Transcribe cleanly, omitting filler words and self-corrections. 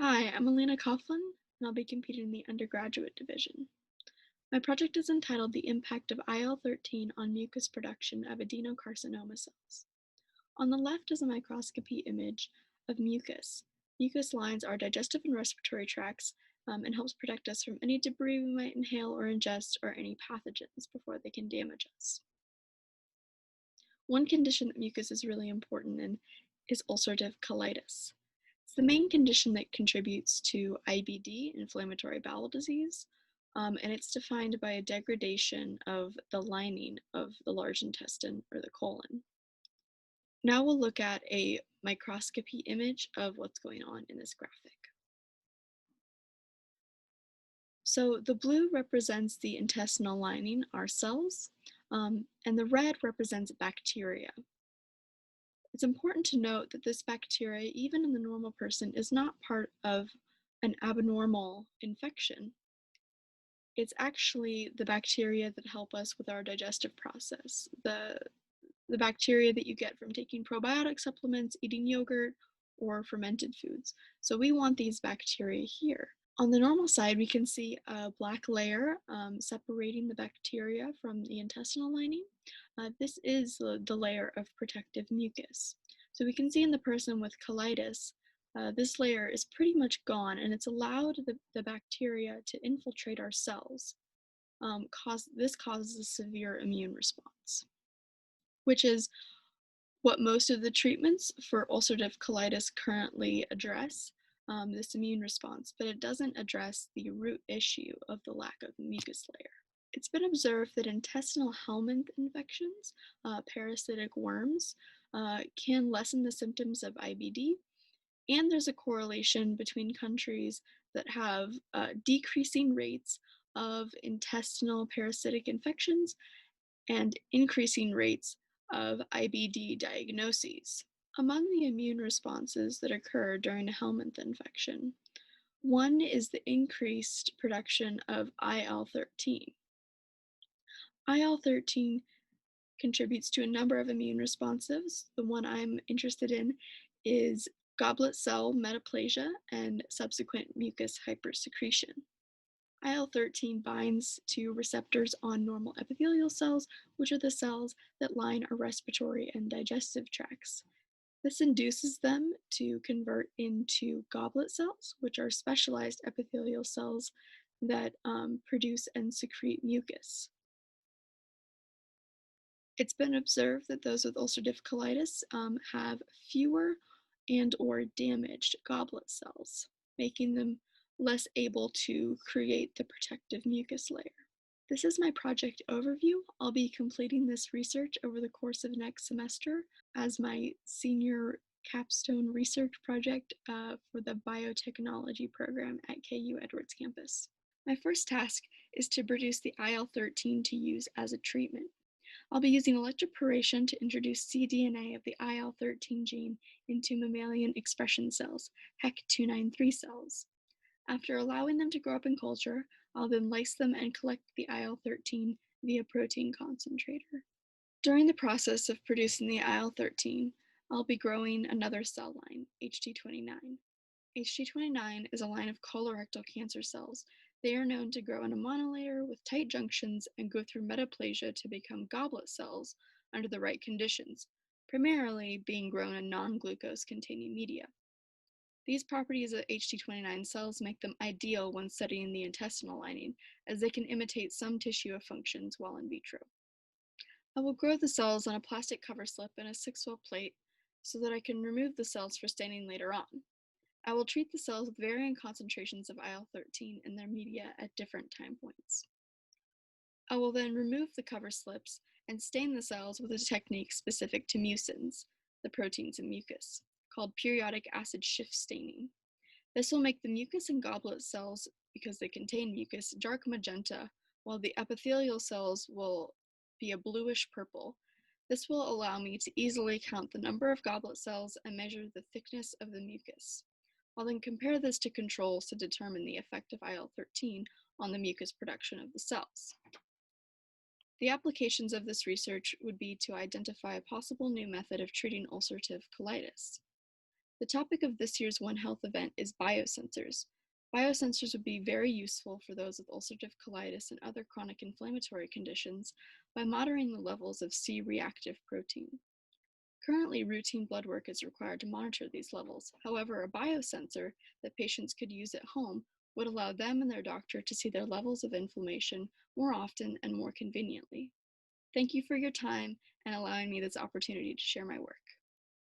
Hi, I'm Alaina Coughlin, and I'll be competing in the undergraduate division. My project is entitled The Impact of IL-13 on Mucus Production of Adenocarcinoma Cells. On the left is a microscopy image of mucus. Mucus lines our digestive and respiratory tracts and helps protect us from any debris we might inhale or ingest or any pathogens before they can damage us. One condition that mucus is really important in is ulcerative colitis. It's the main condition that contributes to IBD, inflammatory bowel disease, and it's defined by a degradation of the lining of the large intestine or the colon. Now we'll look at a microscopy image of what's going on in this graphic. So the blue represents the intestinal lining, our cells, and the red represents bacteria. It's important to note that this bacteria, even in the normal person, is not part of an abnormal infection. It's actually the bacteria that help us with our digestive process, the bacteria that you get from taking probiotic supplements, eating yogurt, or fermented foods. So we want these bacteria here. On the normal side, we can see a black layer separating the bacteria from the intestinal lining. This is the layer of protective mucus. So we can see in the person with colitis, this layer is pretty much gone, and it's allowed the bacteria to infiltrate our cells. This causes a severe immune response, which is what most of the treatments for ulcerative colitis currently address, this immune response, but it doesn't address the root issue of the lack of mucus layer. It's been observed that intestinal helminth infections, parasitic worms, can lessen the symptoms of IBD, and there's a correlation between countries that have decreasing rates of intestinal parasitic infections and increasing rates of IBD diagnoses. Among the immune responses that occur during a helminth infection, one is the increased production of IL-13. IL-13 contributes to a number of immune responses. The one I'm interested in is goblet cell metaplasia and subsequent mucus hypersecretion. IL-13 binds to receptors on normal epithelial cells, which are the cells that line our respiratory and digestive tracts. This induces them to convert into goblet cells, which are specialized epithelial cells that produce and secrete mucus. It's been observed that those with ulcerative colitis have fewer and or damaged goblet cells, making them less able to create the protective mucus layer. This is my project overview. I'll be completing this research over the course of next semester as my senior capstone research project for the biotechnology program at KU Edwards campus. My first task is to produce the IL-13 to use as a treatment. I'll be using electroporation to introduce cDNA of the IL-13 gene into mammalian expression cells, HEC293 cells. After allowing them to grow up in culture, I'll then lyse them and collect the IL-13 via protein concentrator. During the process of producing the IL-13, I'll be growing another cell line, HT29. HT29 is a line of colorectal cancer cells. They are known to grow in a monolayer with tight junctions and go through metaplasia to become goblet cells under the right conditions, primarily being grown in non-glucose containing media. These properties of HT29 cells make them ideal when studying the intestinal lining, as they can imitate some tissue functions while in vitro. I will grow the cells on a plastic cover slip in a 6-well plate so that I can remove the cells for staining later on. I will treat the cells with varying concentrations of IL-13 in their media at different time points. I will then remove the cover slips and stain the cells with a technique specific to mucins, the proteins in mucus, called periodic acid shift staining. This will make the mucus and goblet cells, because they contain mucus, dark magenta, while the epithelial cells will be a bluish purple. This will allow me to easily count the number of goblet cells and measure the thickness of the mucus. I'll then compare this to controls to determine the effect of IL-13 on the mucus production of the cells. The applications of this research would be to identify a possible new method of treating ulcerative colitis. The topic of this year's One Health event is biosensors. Biosensors would be very useful for those with ulcerative colitis and other chronic inflammatory conditions by monitoring the levels of C-reactive protein. Currently, routine blood work is required to monitor these levels. However, a biosensor that patients could use at home would allow them and their doctor to see their levels of inflammation more often and more conveniently. Thank you for your time and allowing me this opportunity to share my work.